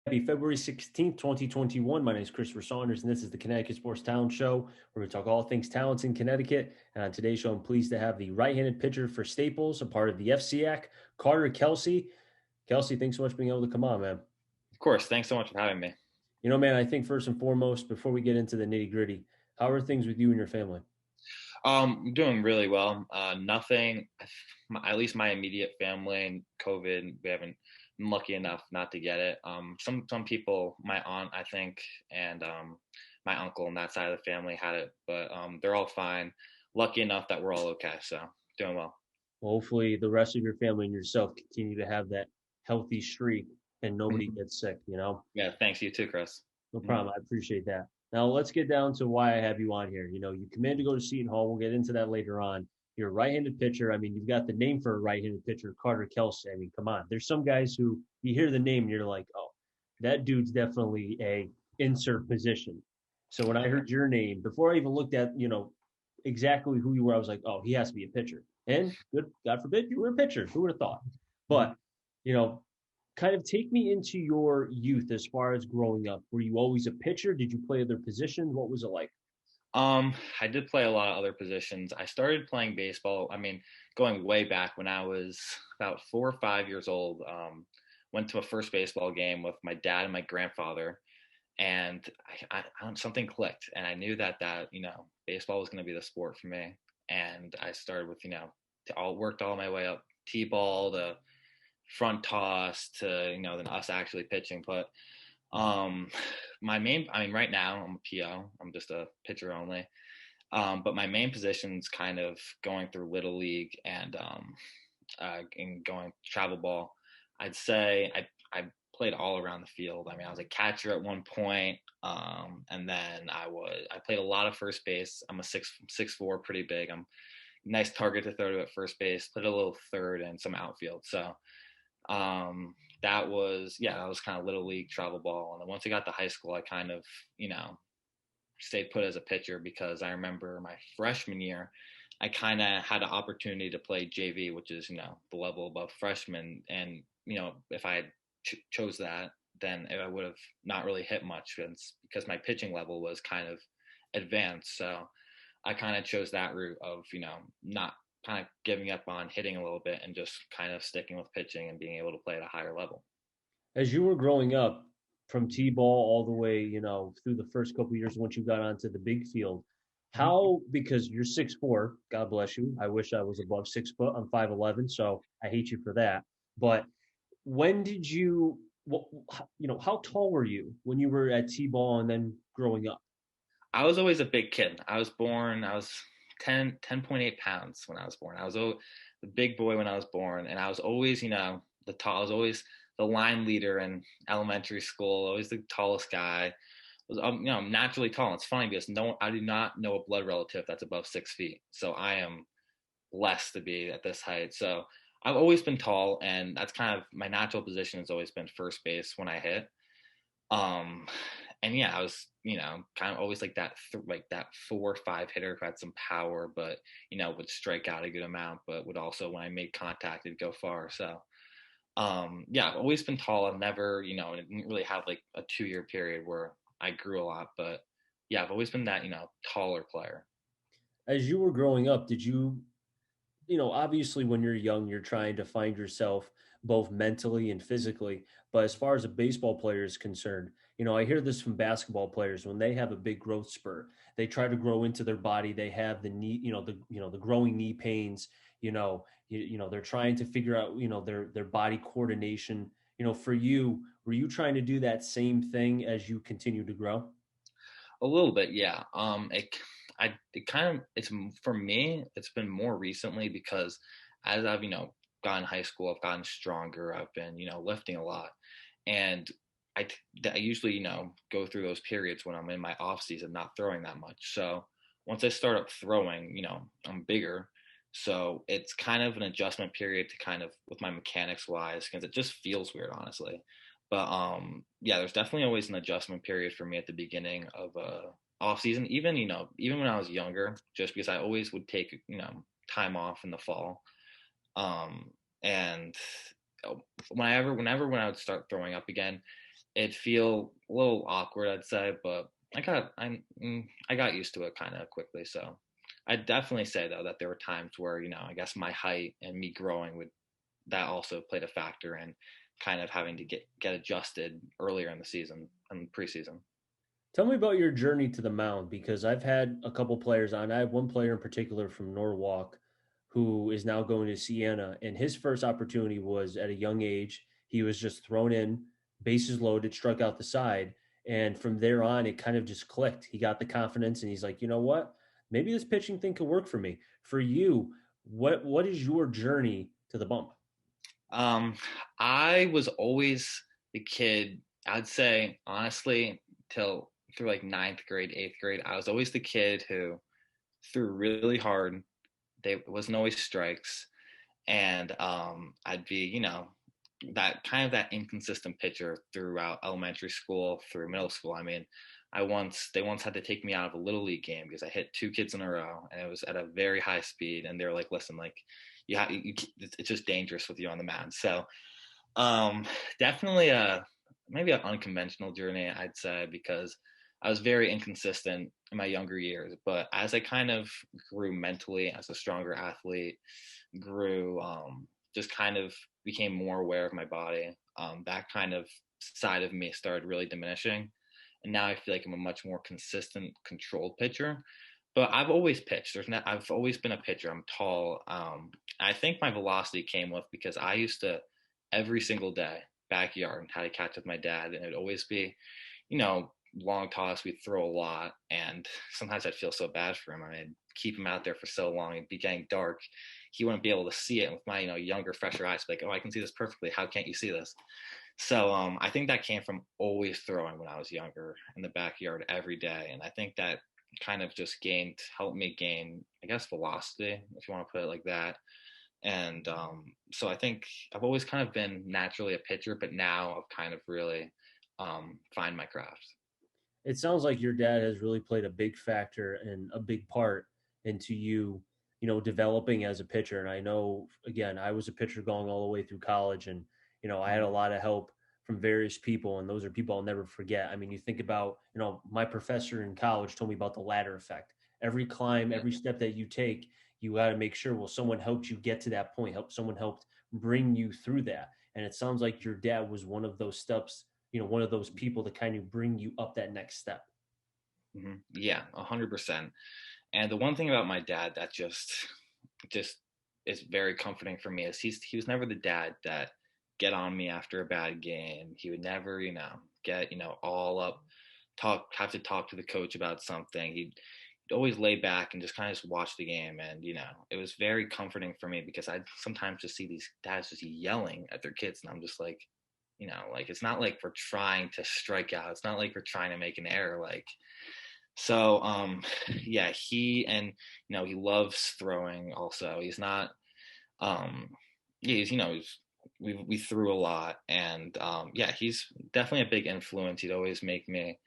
Happy February 16th, 2021. My name is Christopher Saunders, and this is the Connecticut Sports Talent Show. We're going to talk all things talents in Connecticut. And on today's show, I'm pleased to have the right-handed pitcher for Staples, a part of the FCAC, Carter Kelsey. Kelsey, thanks so much for being able to come on, man. Of course. Thanks so much for having me. Man, I think first and foremost, before we get into the nitty-gritty, how are things with you and your family? I'm doing really well. Nothing, at least my immediate family and COVID, we haven't been lucky enough not to get it. Some people, my aunt, I think, and my uncle on that side of the family had it, but they're all fine. Lucky enough that we're all okay. So doing well. Well, hopefully the rest of your family and yourself continue to have that healthy streak and nobody Mhm. gets sick. Yeah. Thanks. You too, Chris. No Mhm. problem. I appreciate that. Now let's get down to why I have you on here. You command to go to Seton Hall. We'll get into that later on. You're a right-handed pitcher. I mean, you've got the name for a right-handed pitcher, Carter Kelsey. I mean, come on. There's some guys who you hear the name and you're like, oh, that dude's definitely a insert position. So when I heard your name, before I even looked at, exactly who you were, I was like, oh, he has to be a pitcher. And good, God forbid, you were a pitcher. Who would have thought? Mhm. But, you know, kind of take me into your youth as far as growing up. Were you always a pitcher? Did you play other positions? What was it like? I did play a lot of other positions. I started playing baseball. I mean, going way back when I was about 4 or 5 years old. Went to a first baseball game with my dad and my grandfather, and something clicked, and I knew that baseball was going to be the sport for me. And I started with worked all my way up t-ball to front toss to then us actually pitching. But um, my main, I mean, right now I'm a PO. I'm just a pitcher only. But my main position's kind of going through little league and going travel ball. I'd say I played all around the field. I mean, I was a catcher at one point, and then I played a lot of first base. I'm a 6'4", pretty big. I'm nice target to throw to at first base. Played a little third and some outfield. So that was kind of little league travel ball. And then once I got to high school, I kind of stayed put as a pitcher because I remember my freshman year, I kind of had an opportunity to play JV, which is the level above freshman. And if I had chose that, then I would have not really hit much because my pitching level was kind of advanced. So I kind of chose that route of not kind of giving up on hitting a little bit and just kind of sticking with pitching and being able to play at a higher level. As you were growing up from T-ball all the way, through the first couple of years once you got onto the big field, how, because you're 6'4", God bless you. I wish I was above 6 foot. I'm 5'11", so I hate you for that. But when did you, how tall were you when you were at T-ball and then growing up? I was always a big kid. I was 10.8 pounds when I was born. I was the big boy when I was born. And I was always, I was always the line leader in elementary school, always the tallest guy. I'm naturally tall. And it's funny because I do not know a blood relative that's above 6 feet. So I am blessed to be at this height. So I've always been tall, and that's kind of my natural position has always been first base when I hit. Um, and yeah, I was, kind of always like that 4 or 5 hitter who had some power, but would strike out a good amount, but would also, when I made contact, it'd go far. So, yeah, I've always been tall. I've never, didn't really have like a 2 year period where I grew a lot, but yeah, I've always been that, taller player. As you were growing up, did you, obviously when you're young, you're trying to find yourself both mentally and physically. But as far as a baseball player is concerned, I hear this from basketball players when they have a big growth spurt, they try to grow into their body. They have the knee, the growing knee pains. They're trying to figure out, their body coordination. For you, were you trying to do that same thing as you continue to grow? A little bit, yeah. It kind of, for me, it's been more recently because as I've, gotten high school, I've gotten stronger. I've been, lifting a lot. And I usually, go through those periods when I'm in my off season, not throwing that much. So once I start up throwing, I'm bigger. So it's kind of an adjustment period to kind of with my mechanics wise, because it just feels weird, honestly. But yeah, there's definitely always an adjustment period for me at the beginning of off season. Even even when I was younger, just because I always would take time off in the fall. And whenever when I would start throwing up again, it'd feel a little awkward, I'd say, but I got used to it kind of quickly. So I definitely say though that there were times where, I guess my height and me growing would that also played a factor in kind of having to get adjusted earlier in the season and preseason. Tell me about your journey to the mound because I've had a couple players on. I have one player in particular from Norwalk who is now going to Siena, and his first opportunity was at a young age. He was just thrown in, bases loaded, struck out the side, and from there on, it kind of just clicked. He got the confidence, and he's like, you know what? Maybe this pitching thing could work for me. For you, what is your journey to the bump? Um, I was always the kid, I'd say honestly, till through like ninth grade, eighth grade, I was always the kid who threw really hard. There wasn't always strikes. And I'd be, that kind of that inconsistent pitcher throughout elementary school, through middle school. I mean, they once had to take me out of a little league game because I hit two kids in a row and it was at a very high speed. And they were like, listen, like, it's just dangerous with you on the mound. So um, definitely maybe an unconventional journey, I'd say, because I was very inconsistent in my younger years. But as I kind of grew mentally as a stronger athlete, grew just kind of became more aware of my body, that kind of side of me started really diminishing. And now I feel like I'm a much more consistent, controlled pitcher. But I've always pitched. I've always been a pitcher. I'm tall. I think my velocity came with because I used to every single day backyard had to catch with my dad, and it would always be, long toss. We'd throw a lot, and sometimes I'd feel so bad for him. I mean, keep him out there for so long. It'd be getting dark. He wouldn't be able to see it. And with my, younger, fresher eyes, like, oh, I can see this perfectly. How can't you see this? So I think that came from always throwing when I was younger in the backyard every day, and I think that kind of just helped me gain, I guess, velocity, if you want to put it like that. And so I think I've always kind of been naturally a pitcher, but now I've kind of really find my craft. It sounds like your dad has really played a big factor and a big part into you, developing as a pitcher. And I know, again, I was a pitcher going all the way through college, and I had a lot of help from various people, and those are people I'll never forget. I mean, you think about, my professor in college told me about the ladder effect. Every climb, every step that you take, you got to make sure, well, someone helped you get to that point, someone helped bring you through that. And it sounds like your dad was one of those steps, one of those people to kind of bring you up that next step. Yeah, 100%. And the one thing about my dad that just is very comforting for me is he was never the dad that get on me after a bad game. He would never, get, all up, have to talk to the coach about something. He'd always lay back and just kind of just watch the game. And, it was very comforting for me because I'd sometimes just see these dads just yelling at their kids. And I'm just like, like, it's not like we're trying to strike out. It's not like we're trying to make an error. Like, so, yeah, he loves throwing also. He's not, yeah, we threw a lot, and yeah, he's definitely a big influence. He'd always make me,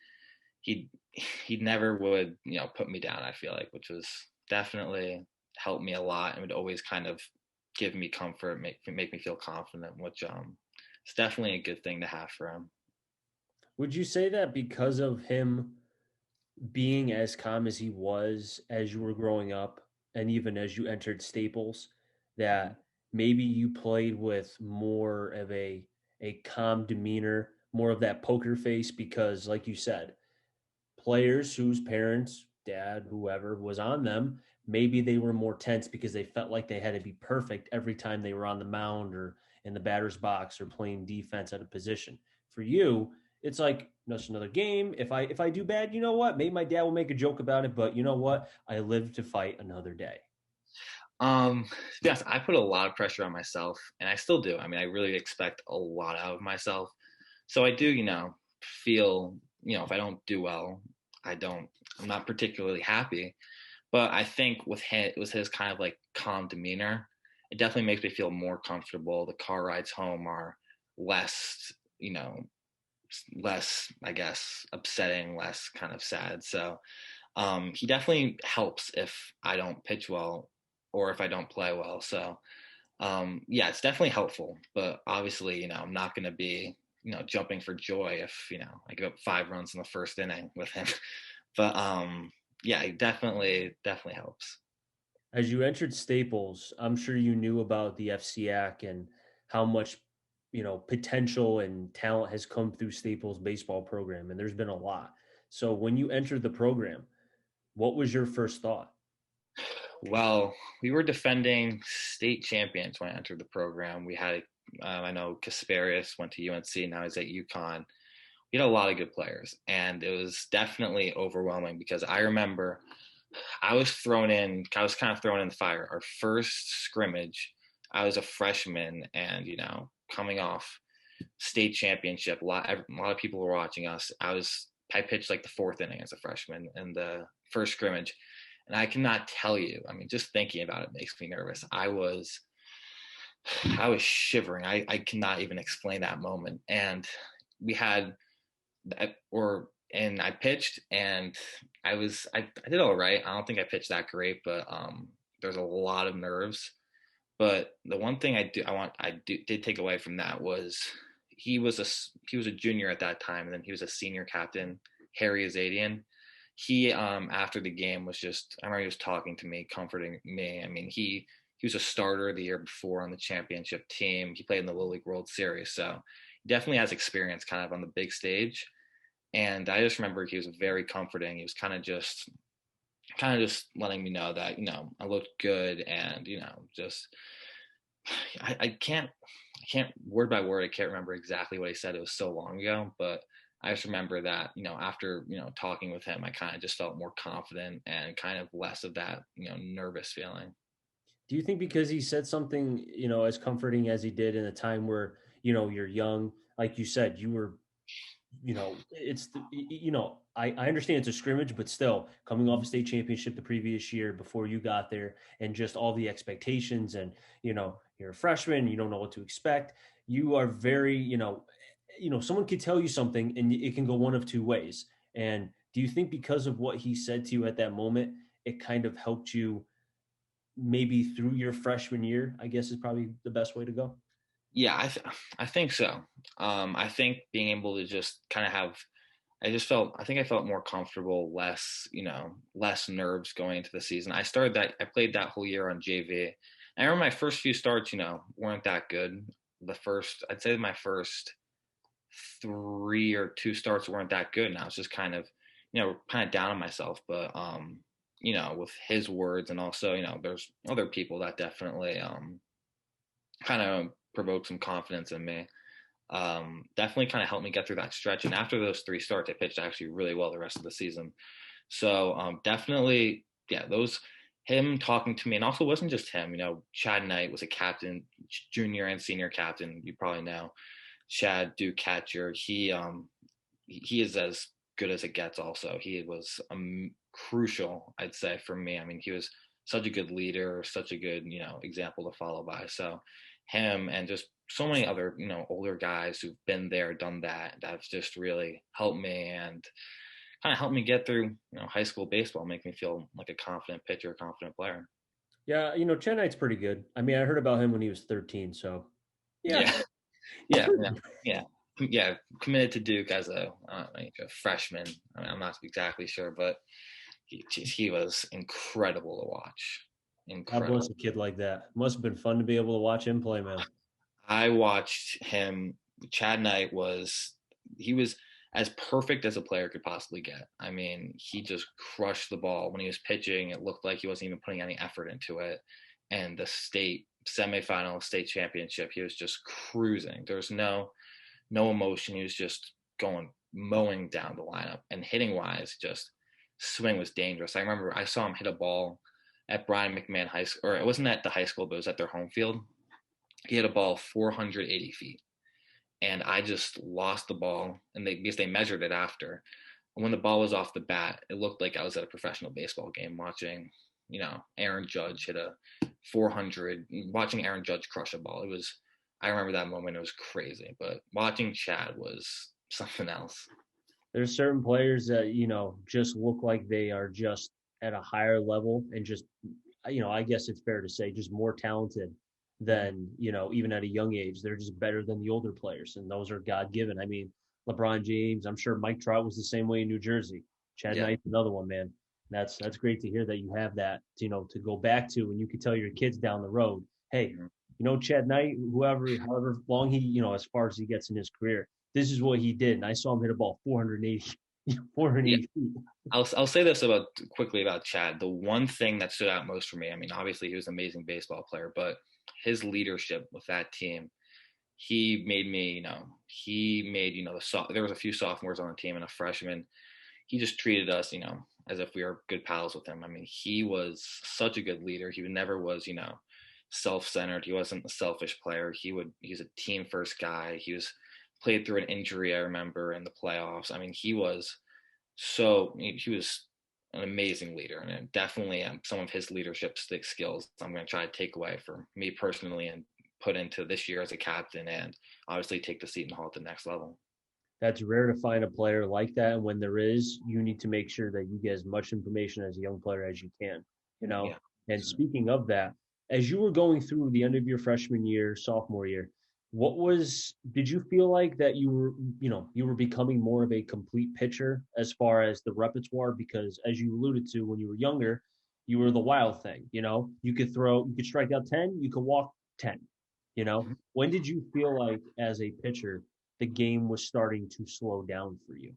he never would, put me down, I feel like, which was definitely helped me a lot and would always kind of give me comfort, make me feel confident, which it's definitely a good thing to have for him. Would you say that because of him being as calm as he was as you were growing up, and even as you entered Staples, that maybe you played with more of a calm demeanor, more of that poker face? Because, like you said, players whose parents, dad, whoever was on them, maybe they were more tense because they felt like they had to be perfect every time they were on the mound or in the batter's box or playing defense at a position. For you, it's like, it's another game. If I do bad, you know what? Maybe my dad will make a joke about it, but you know what? I live to fight another day. Um, yes, I put a lot of pressure on myself, and I still do. I mean, I really expect a lot out of myself. So I do, feel, if I don't do well, I'm not particularly happy. But I think with his kind of like calm demeanor, it definitely makes me feel more comfortable. The car rides home are less, less, I guess, upsetting, less kind of sad. So he definitely helps if I don't pitch well or if I don't play well. So yeah, it's definitely helpful. But obviously, I'm not going to be jumping for joy if, I give up 5 runs in the first inning with him. But yeah, it definitely helps. As you entered Staples, I'm sure you knew about the FCAC and how much, potential and talent has come through Staples baseball program, and there's been a lot. So when you entered the program, what was your first thought? Well, we were defending state champions when I entered the program. We had, I know Kasparius went to UNC, now he's at UConn. We had a lot of good players, and it was definitely overwhelming because I remember I was kind of thrown in the fire. Our first scrimmage, I was a freshman, and coming off state championship, a lot of people were watching us. I pitched like the fourth inning as a freshman in the first scrimmage, and I cannot tell you. I mean, just thinking about it makes me nervous. I was shivering. I cannot even explain that moment. And we had and I pitched, and I did all right. I don't think I pitched that great, but there's a lot of nerves. But the one thing did take away from that was he was a junior at that time, and then he was a senior captain, Harry Azadian. He after the game was just, I remember he was talking to me, comforting me. I mean, he was a starter the year before on the championship team. He played in the Little League World Series, so he definitely has experience kind of on the big stage. And I just remember he was very comforting. He was kind of just letting me know that I looked good, and just I can't word by word, I can't remember exactly what he said. It was so long ago, but I just remember that after talking with him, I kind of just felt more confident and kind of less of that nervous feeling. Do you think because he said something, as comforting as he did in a time where, you're young, like you said, you were, I understand it's a scrimmage, but still coming off a state championship the previous year before you got there and just all the expectations and, you're a freshman, you don't know what to expect. You are very, someone could tell you something and it can go one of two ways. And do you think because of what he said to you at that moment, it kind of helped you maybe through your freshman year, I guess is probably the best way to go. Yeah, I think so. I think being able to just kind of have, I think I felt more comfortable, less nerves going into the season. I played that whole year on JV. And I remember my first few starts, weren't that good. I'd say my first 3 or 2 starts weren't that good. And I was just kind of down on myself. But, with his words, and also, there's other people that definitely, kind of provoked some confidence in me. Definitely kind of helped me get through that stretch. And after those 3 starts, I pitched actually really well the rest of the season. So definitely, yeah, him talking to me, and also wasn't just him. Chad Knight was a captain, junior and senior captain. You probably know Chad Duke catcher. He is as good as it gets. Also, he was crucial, I'd say, for me. I mean, he was such a good leader, such a good example to follow by. So him and just so many other older guys who've been there, done that. That's just really helped me and kind of helped me get through high school baseball, make me feel like a confident pitcher, a confident player. Yeah, Chen Knight's pretty good. I mean, I heard about him when he was 13, so yeah, Yeah, yeah, yeah, yeah. Yeah, committed to Duke as a freshman. I mean, I'm not exactly sure, but he was incredible to watch. God bless Incredible. a kid like that. Must have been fun to be able to watch him play, man. I watched him. Chad Knight he was as perfect as a player could possibly get. I mean, he just crushed the ball when he was pitching. It looked like he wasn't even putting any effort into it. And the state semifinal, state championship, he was just cruising. There was no emotion. He was just mowing down the lineup, and hitting wise, just swing was dangerous. I remember I saw him hit a ball at Brian McMahon High School, or it wasn't at the high school, but it was at their home field. He hit a ball 480 feet, and I just lost the ball, and because they measured it after. And when the ball was off the bat, it looked like I was at a professional baseball game watching, Aaron Judge hit a 400, watching Aaron Judge crush a ball. I remember that moment. It was crazy, but watching Chad was something else. There's certain players that, just look like they are just at a higher level and just, I guess it's fair to say, just more talented than, even at a young age. They're just better than the older players, and those are God given. I mean, LeBron James, I'm sure Mike Trout was the same way in New Jersey. Chad Yeah. Knight's another one, man. That's great to hear that you have that, to go back to, and you can tell your kids down the road, hey, Mhm. Chad Knight, however long he, as far as he gets in his career, this is what he did. And I saw him hit a ball 480, Yeah. 480 feet. I'll say this about quickly about Chad. The one thing that stood out most for me, I mean, obviously he was an amazing baseball player, but his leadership with that team, he made me, he made, there was a few sophomores on the team and a freshman. He just treated us, as if we were good pals with him. I mean, he was such a good leader. He never was, self-centered. He wasn't a selfish player. He's a team first guy. He was played through an injury, I remember, in the playoffs. I mean, he was an amazing leader, and definitely some of his leadership skills I'm going to try to take away for me personally and put into this year as a captain, and obviously take the Seton Hall at the next level. That's rare to find a player like that. And when there is, you need to make sure that you get as much information as a young player as you can, you know? Yeah. And speaking of that, as you were going through the end of your freshman year, sophomore year, did you feel like that you were becoming more of a complete pitcher as far as the repertoire? Because as you alluded to when you were younger, you were the wild thing, you could strike out 10, you could walk 10. Mhm. When did you feel like as a pitcher, the game was starting to slow down for you?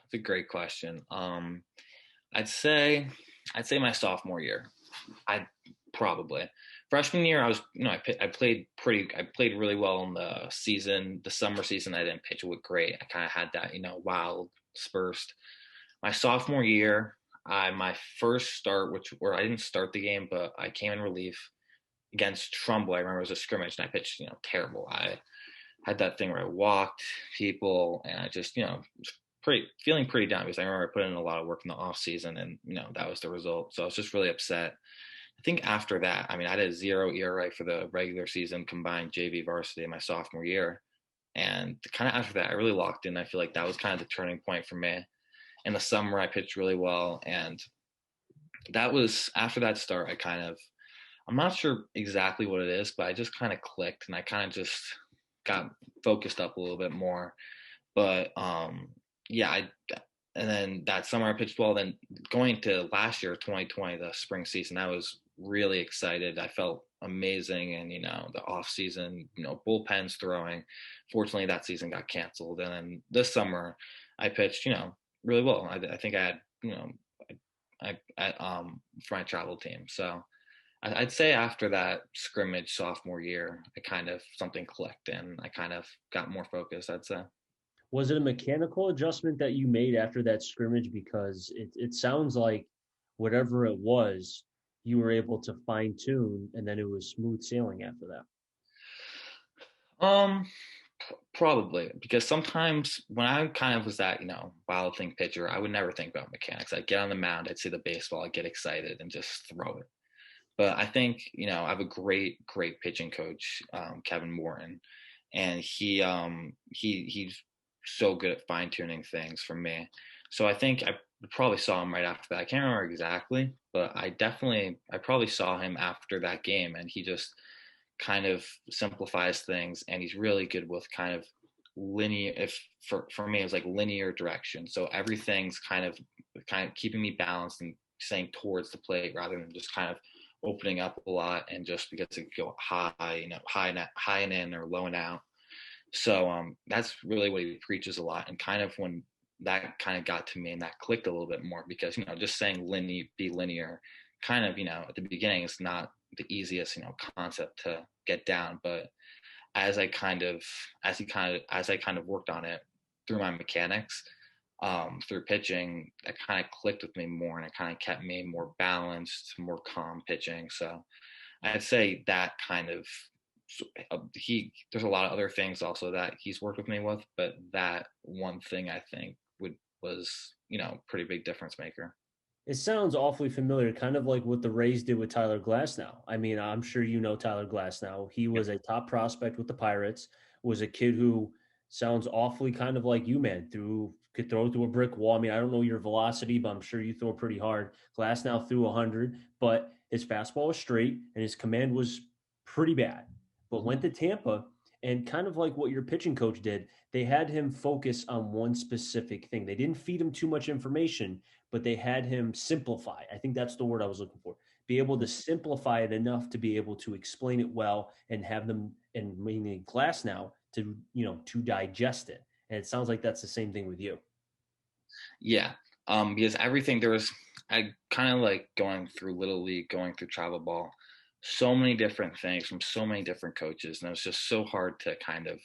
It's a great question. I'd say I'd say my sophomore year. I probably freshman year I was I played really well in the summer season. I didn't pitch it great. I kind of had that wild spurst. My sophomore year, my first start, where I didn't start the game, but I came in relief against Trumbull. I remember it was a scrimmage and I pitched terrible. I had that thing where I walked people and I just feeling pretty down because I remember I put in a lot of work in the off season and that was the result. So I was just really upset. I think after that, I mean, I had a 0 ERA for the regular season combined JV varsity my sophomore year. And kind of after that, I really locked in. I feel like that was kind of the turning point for me. In the summer, I pitched really well. And that was after that start, I'm not sure exactly what it is, but I just kind of clicked and I kind of just got focused up a little bit more. But yeah, and then that summer I pitched well. Then going to last year, 2020, the spring season, I was really excited. I felt amazing, and the off season, bullpens throwing. Fortunately, that season got canceled, and then this summer I pitched, really well. I think I had, for my travel team. So I'd say after that scrimmage sophomore year, I kind of something clicked, and I kind of got more focused. I'd say. Was it a mechanical adjustment that you made after that scrimmage? Because it sounds like whatever it was, you were able to fine tune, and then it was smooth sailing after that. Um, Probably because sometimes when I kind of was that wild thing pitcher, I would never think about mechanics. I'd get on the mound, I'd see the baseball, I'd get excited and just throw it. But I think I have a great pitching coach, Kevin Morton, and he's so good at fine tuning things for me. So I think I probably saw him right after that. I can't remember exactly, but I probably saw him after that game, and he just kind of simplifies things, and he's really good with kind of linear. If for me, it was like linear direction. So everything's kind of keeping me balanced and staying towards the plate rather than just kind of opening up a lot and just because it could go high, high and in or low and out. So that's really what he preaches a lot. And kind of when that kind of got to me and that clicked a little bit more because just saying be linear, kind of at the beginning it's not the easiest concept to get down, but as I kind of worked on it through my mechanics, through pitching, that kind of clicked with me more, and it kind of kept me more balanced, more calm pitching. So I'd say that kind of there's a lot of other things also that he's worked with me with, but that one thing I think was pretty big difference maker. It sounds awfully familiar, kind of like what the Rays did with Tyler Glasnow. I mean, I'm sure you know Tyler Glasnow. He Yep. was a top prospect with the Pirates, was a kid who sounds awfully kind of like you, man, could throw through a brick wall. I mean, I don't know your velocity, but I'm sure you throw pretty hard. Glasnow threw 100, but his fastball was straight and his command was pretty bad, but Mhm. went to Tampa and kind of like what your pitching coach did, they had him focus on one specific thing. They didn't feed him too much information, but they had him simplify. I think that's the word I was looking for. Be able to simplify it enough to be able to explain it well and have them and mainly in class now to to digest it. And it sounds like that's the same thing with you. Yeah, because everything there was, I kind of like going through little league, going through travel ball, so many different things from so many different coaches, and it was just so hard to kind of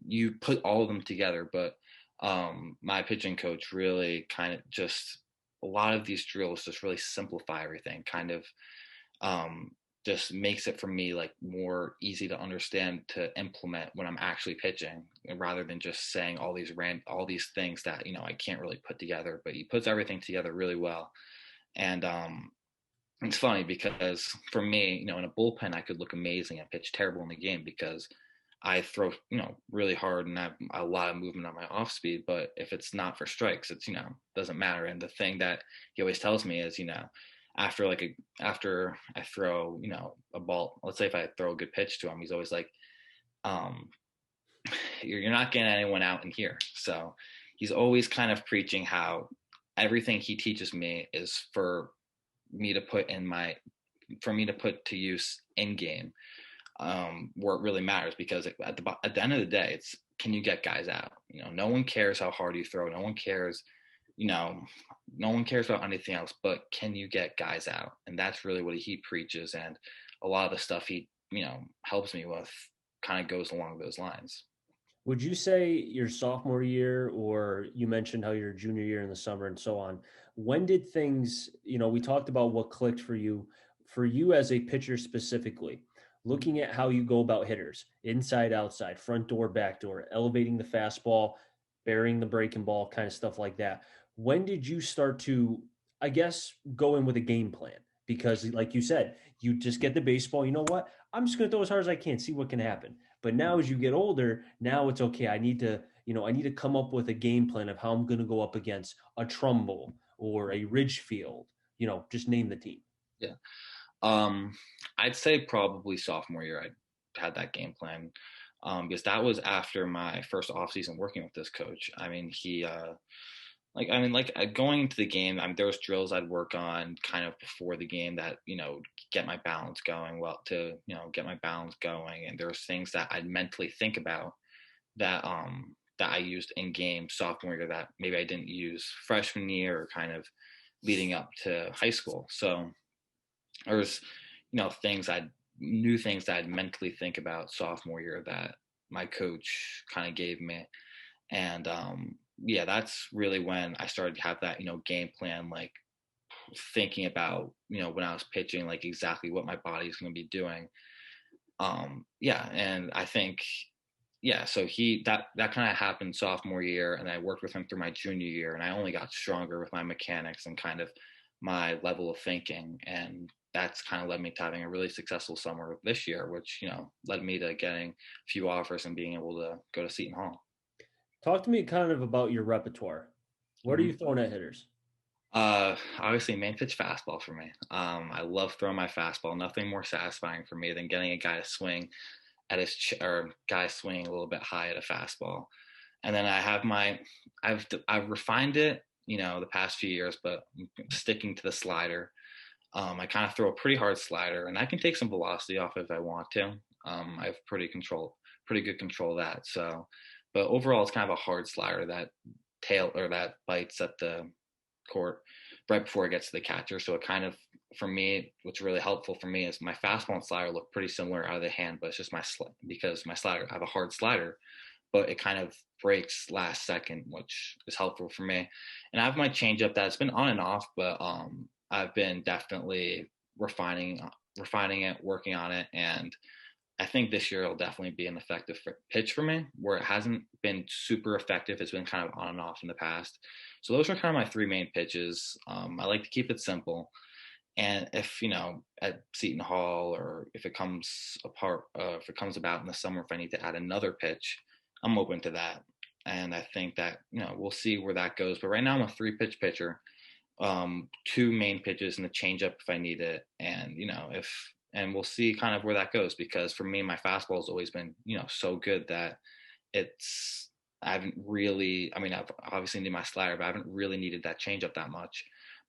you put all of them together. But my pitching coach really kind of just a lot of these drills just really simplify everything, kind of um, just makes it for me like more easy to understand to implement when I'm actually pitching, rather than just saying all these things that I can't really put together. But he puts everything together really well, and it's funny because for me, in a bullpen, I could look amazing and pitch terrible in the game because I throw, really hard and have a lot of movement on my off speed. But if it's not for strikes, it's, doesn't matter. And the thing that he always tells me is, after I throw, a ball, let's say if I throw a good pitch to him, he's always like, um, you're not getting anyone out in here. So he's always kind of preaching how everything he teaches me is me to put in my, for me to put to use in game, where it really matters, because at the end of the day, it's, can you get guys out? No one cares how hard you throw. No one cares, you know, no one cares about anything else, but can you get guys out? And that's really what he preaches. And a lot of the stuff he, helps me with kind of goes along those lines. Would you say your sophomore year, or you mentioned how your junior year in the summer and so on, when did things, we talked about what clicked for you as a pitcher specifically, looking at how you go about hitters, inside, outside, front door, back door, elevating the fastball, burying the breaking ball, kind of stuff like that. When did you start to, I guess, go in with a game plan? Because, like you said, you just get the baseball, you know what? I'm just going to throw as hard as I can, see what can happen. But now as you get older, now it's okay. I need to come up with a game plan of how I'm going to go up against a Trumbull or a Ridgefield, just name the team. Yeah. Um, I'd say probably sophomore year I had that game plan, because that was after my first off season working with this coach. I mean, he going into the game, there was drills I'd work on kind of before the game that get my balance going, get my balance going, and there was things that I'd mentally think about that I used in game sophomore year that maybe I didn't use freshman year or kind of leading up to high school. So there was things I new things that I'd mentally think about sophomore year that my coach kind of gave me. And yeah, that's really when I started to have that game plan, like thinking about when I was pitching, like exactly what my body's going to be doing. Yeah, and I think, yeah, so that kind of happened sophomore year, and I worked with him through my junior year, and I only got stronger with my mechanics and kind of my level of thinking, and that's kind of led me to having a really successful summer this year, which led me to getting a few offers and being able to go to Seton Hall. Talk to me kind of about your repertoire. What are Mm-hmm. you throwing at hitters? Obviously main pitch fastball for me. I love throwing my fastball. Nothing more satisfying for me than getting a guy to swing at or guy swinging a little bit high at a fastball. And then I've refined it, the past few years, but I'm sticking to the slider. I kind of throw a pretty hard slider, and I can take some velocity off if I want to. I have pretty good control of that. So, but overall, it's kind of a hard slider that bites at the court right before it gets to the catcher. So it kind of, for me, what's really helpful for me is my fastball and slider look pretty similar out of the hand, but it's just because my slider, I have a hard slider, but it kind of breaks last second, which is helpful for me. And I have my changeup that's been on and off, but I've been definitely refining it, working on it, and I think this year it'll definitely be an effective pitch for me, where it hasn't been super effective. It's been kind of on and off in the past. So those are kind of my three main pitches. I like to keep it simple. And if, at Seton Hall, or if it comes about in the summer, if I need to add another pitch, I'm open to that. And I think that, we'll see where that goes. But right now I'm a three pitch pitcher, two main pitches and a changeup if I need it. And, and we'll see kind of where that goes, because for me, my fastball has always been, so good that it's, I haven't really, I mean, I've obviously needed my slider, but I haven't really needed that changeup that much.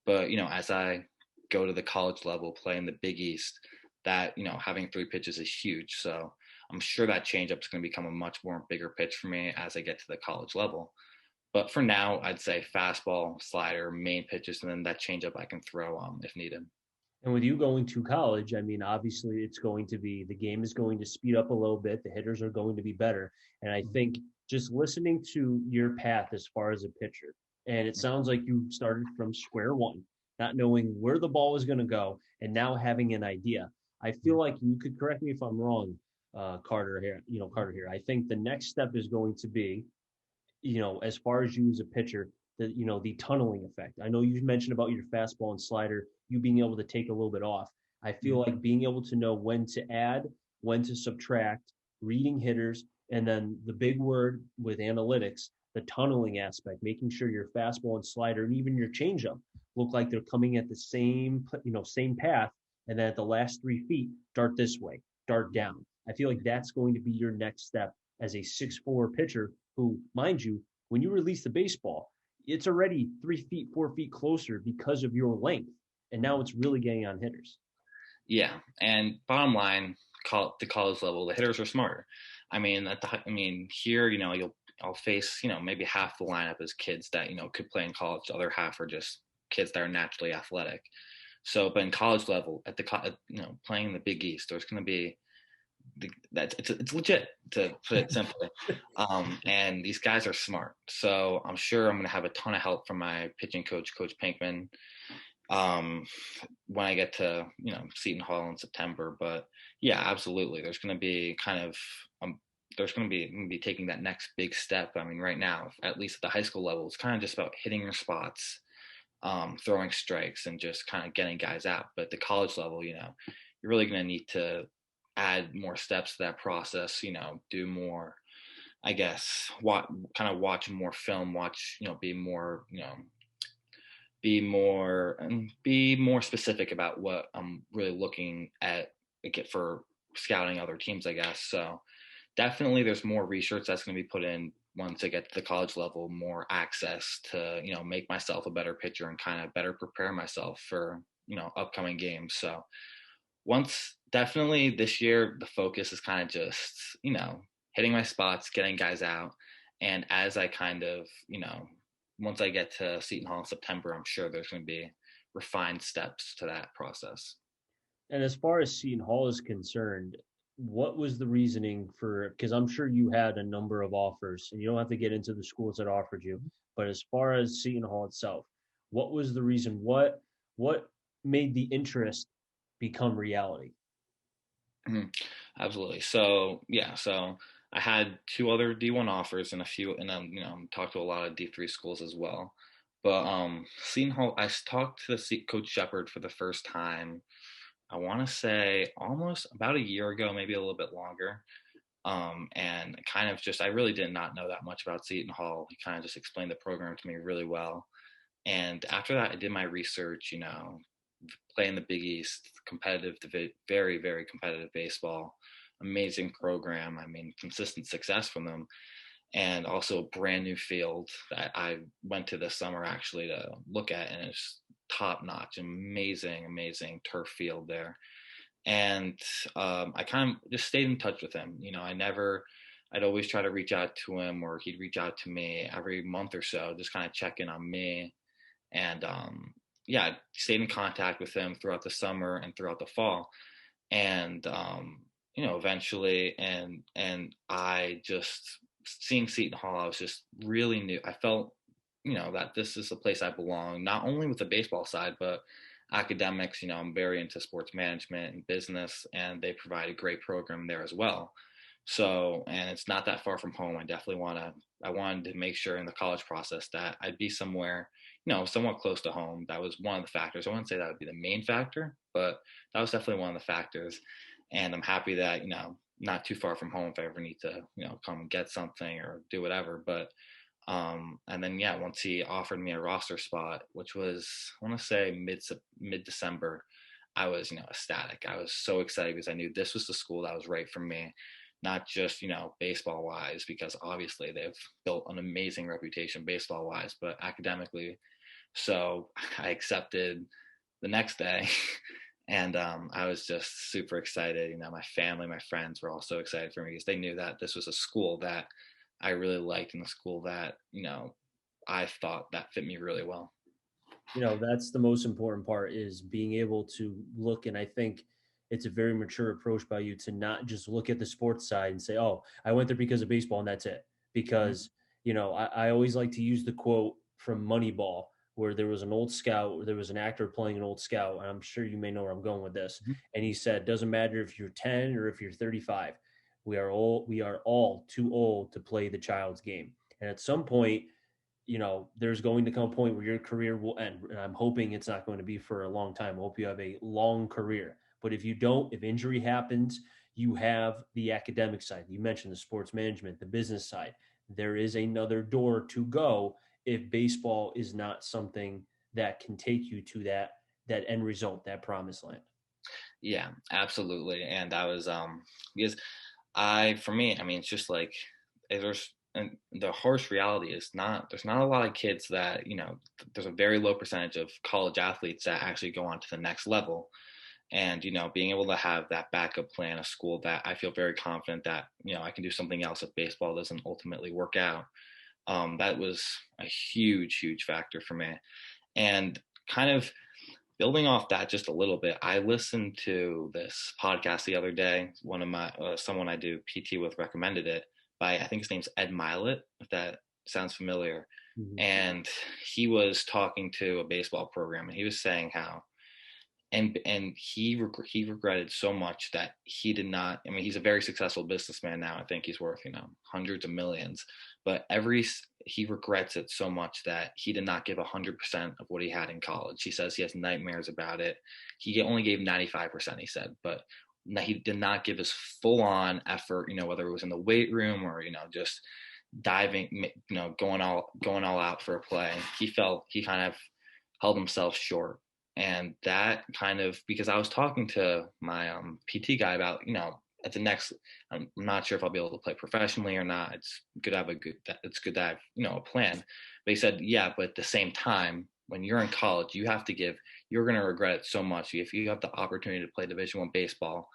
But, as I go to the college level, play in the Big East, that, having 3 pitches is huge. So I'm sure that changeup is going to become a much more bigger pitch for me as I get to the college level. But for now, I'd say fastball, slider, main pitches, and then that changeup I can throw if needed. And with you going to college, I mean, obviously it's going to be the game is going to speed up a little bit. The hitters are going to be better. And I think just listening to your path as far as a pitcher, and it sounds like you started from square one, not knowing where the ball was going to go, and now having an idea. I feel like you could correct me if I'm wrong, Carter here. Carter here. I think the next step is going to be, as far as you as a pitcher, the tunneling effect. I know you mentioned about your fastball and slider, you being able to take a little bit off. I feel like being able to know when to add, when to subtract, reading hitters, and then the big word with analytics, the tunneling aspect, making sure your fastball and slider and even your changeup look like they're coming at the same path, and then at the last 3 feet, dart this way, dart down. I feel like that's going to be your next step as a 6'4" pitcher who, mind you, when you release the baseball, it's already 3 feet, 4 feet closer because of your length. And now it's really getting on hitters. Yeah, and bottom line, the college level, the hitters are smarter. I mean, here, I'll face, maybe half the lineup is kids that could play in college. The other half are just kids that are naturally athletic. So, but in college level, playing in the Big East, there's going to be it's legit, to put it simply. And these guys are smart, so I'm sure I'm going to have a ton of help from my pitching coach, Coach Pinkman, when I get to Seton Hall in September. But yeah, absolutely, there's going to be there's going to be taking that next big step. I mean, right now, at least at the high school level, it's kind of just about hitting your spots, throwing strikes, and just kind of getting guys out. But at the college level, you're really going to need to add more steps to that process, do more, I guess, watch more film, be more specific about what I'm really looking at for scouting other teams, I guess. So definitely there's more research that's going to be put in once I get to the college level, more access to, make myself a better pitcher and kind of better prepare myself for, upcoming games. So definitely this year, the focus is kind of just, hitting my spots, getting guys out. And as I kind of, once I get to Seton Hall in September, I'm sure there's going to be refined steps to that process. And as far as Seton Hall is concerned, what was the reasoning for? Because I'm sure you had a number of offers, and you don't have to get into the schools that offered you. But as far as Seton Hall itself, what was the reason? What made the interest become reality? Mhm. Absolutely. So yeah, so I had 2 other D1 offers and a few, and then talked to a lot of D3 schools as well. But Seton Hall, talked to Coach Shepard for the first time. I want to say almost about a year ago, maybe a little bit longer. And kind of just, I really did not know that much about Seton Hall. He kind of just explained the program to me really well. And after that, I did my research, play in the Big East, competitive, very, very competitive baseball, amazing program. I mean, consistent success from them, and also a brand new field that I went to this summer actually to look at, and it's top notch, amazing, amazing turf field there. And I kind of just stayed in touch with him. I'd always try to reach out to him, or he'd reach out to me every month or so, just kind of check in on me. And yeah, I stayed in contact with him throughout the summer and throughout the fall. And eventually, and I just, seeing Seton Hall, I was just really new. I felt, that this is a place I belong, not only with the baseball side, but academics. I'm very into sports management and business, and they provide a great program there as well. So, and it's not that far from home. I wanted to make sure in the college process that I'd be somewhere, somewhat close to home. That was one of the factors. I wouldn't say that would be the main factor, but that was definitely one of the factors. And I'm happy that, not too far from home if I ever need to, come and get something or do whatever. But, and then, yeah, once he offered me a roster spot, which was, I want to say mid December, I was, ecstatic. I was so excited because I knew this was the school that was right for me, not just, baseball wise, because obviously they've built an amazing reputation baseball wise, but academically. So I accepted the next day. And I was just super excited. My family, my friends were all so excited for me because they knew that this was a school that I really liked and a school that, I thought that fit me really well. That's the most important part, is being able to look. And I think it's a very mature approach by you to not just look at the sports side and say, oh, I went there because of baseball and that's it. Mhm. Because, I always like to use the quote from Moneyball, where there was an old scout, there was an actor playing an old scout, and I'm sure you may know where I'm going with this. Mhm. And he said, doesn't matter if you're 10 or if you're 35, we are all too old to play the child's game. And at some point, there's going to come a point where your career will end. And I'm hoping it's not going to be for a long time. I hope you have a long career. But if you don't, if injury happens, you have the academic side. You mentioned the sports management, the business side. There is another door to go if baseball is not something that can take you to that end result, that promised land. Yeah, absolutely. And I was because for me, I mean, it's just like there's and the harsh reality is not there's not a lot of kids that there's a very low percentage of college athletes that actually go on to the next level. And being able to have that backup plan, a school that I feel very confident that I can do something else if baseball doesn't ultimately work out. That was a huge factor for me. And kind of building off that just a little bit, I listened to this podcast the other day. One of my someone I do PT with recommended it, by I think his name's Ed Milet, if that sounds familiar. Mhm. And he was talking to a baseball program, and he was saying how and he regretted so much that he did not. I mean, he's a very successful businessman now. I think he's worth hundreds of millions, but he regrets it so much that he did not give 100% of what he had in college. He says he has nightmares about it. He only gave 95%, he said, but he did not give his full on effort, whether it was in the weight room or just diving, going all out for a play. He felt he kind of held himself short. And that kind of, because I was talking to my PT guy about, at the next, I'm not sure if I'll be able to play professionally or not. It's good to have, a plan. But he said, yeah, but at the same time, when you're in college, you're going to regret it so much. If you have the opportunity to play Division I baseball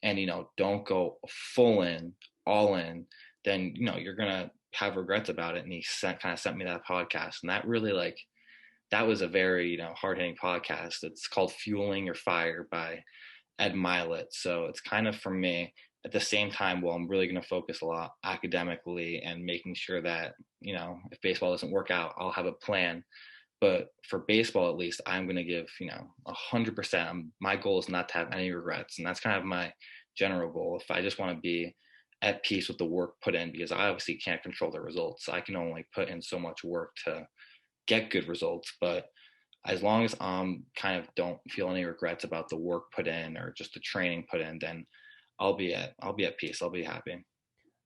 and, don't go full in, all in, then, you're going to have regrets about it. And he kind of sent me that podcast. And that really that was a very hard hitting podcast. It's called Fueling Your Fire by Ed Milet. So it's kind of for me at the same time. Well, I'm really going to focus a lot academically and making sure that if baseball doesn't work out, I'll have a plan. But for baseball, at least, I'm going to give 100%. My goal is not to have any regrets, and that's kind of my general goal. If I just want to be at peace with the work put in, because I obviously can't control the results, I can only put in so much work to get good results. But as long as kind of don't feel any regrets about the work put in or just the training put in, then I'll be at peace. I'll be happy.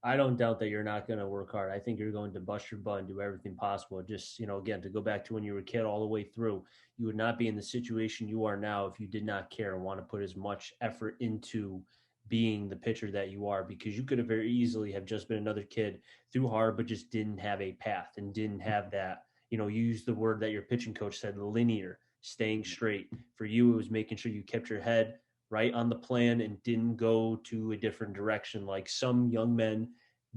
I don't doubt that you're not going to work hard. I think you're going to bust your butt and do everything possible. Just, again, to go back to when you were a kid all the way through, you would not be in the situation you are now if you did not care and want to put as much effort into being the pitcher that you are, because you could have very easily have just been another kid through hard, but just didn't have a path and didn't have that, you used the word that your pitching coach said, linear, staying straight. For you, it was making sure you kept your head right on the plan and didn't go to a different direction like some young men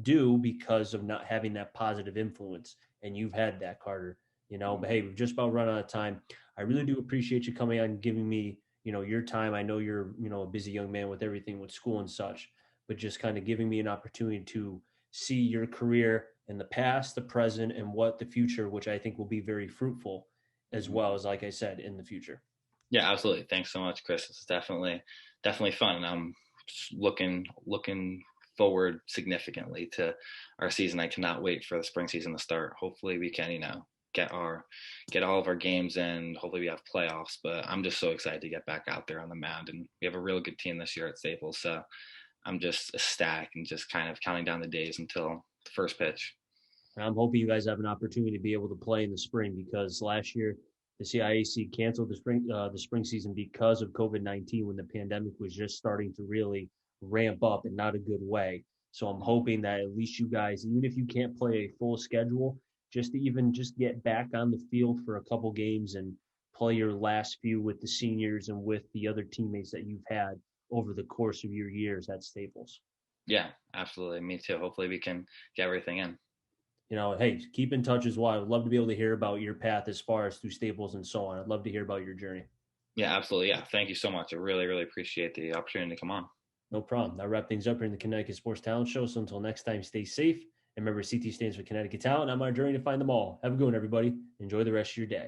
do because of not having that positive influence. And you've had that, Carter. But hey, we've just about run out of time. I really do appreciate you coming on and giving me, your time. I know you're, a busy young man with everything with school and such, but just kind of giving me an opportunity to see your career in the past, the present, and what the future, which I think will be very fruitful, as well as, like I said, in the future. Yeah, absolutely. Thanks so much, Chris. It's definitely fun, and I'm looking forward significantly to our season. I cannot wait for the spring season to start. Hopefully, we can get all of our games in. Hopefully, we have playoffs. But I'm just so excited to get back out there on the mound, and we have a real good team this year at Staples. So I'm just ecstatic and just kind of counting down the days until the first pitch. And I'm hoping you guys have an opportunity to be able to play in the spring, because last year the CIAC canceled the spring season because of COVID-19 when the pandemic was just starting to really ramp up in not a good way. So I'm hoping that at least you guys, even if you can't play a full schedule, just to even just get back on the field for a couple games and play your last few with the seniors and with the other teammates that you've had over the course of your years at Staples. Yeah, absolutely. Me too. Hopefully we can get everything in. Hey, keep in touch as well. I would love to be able to hear about your path as far as through Staples and so on. I'd love to hear about your journey. Yeah, absolutely. Yeah. Thank you so much. I really, really appreciate the opportunity to come on. No problem. That wrap things up here in the Connecticut Sports Talent Show. So until next time, stay safe. And remember, CT stands for Connecticut Talent. I'm on a journey to find them all. Have a good one, everybody. Enjoy the rest of your day.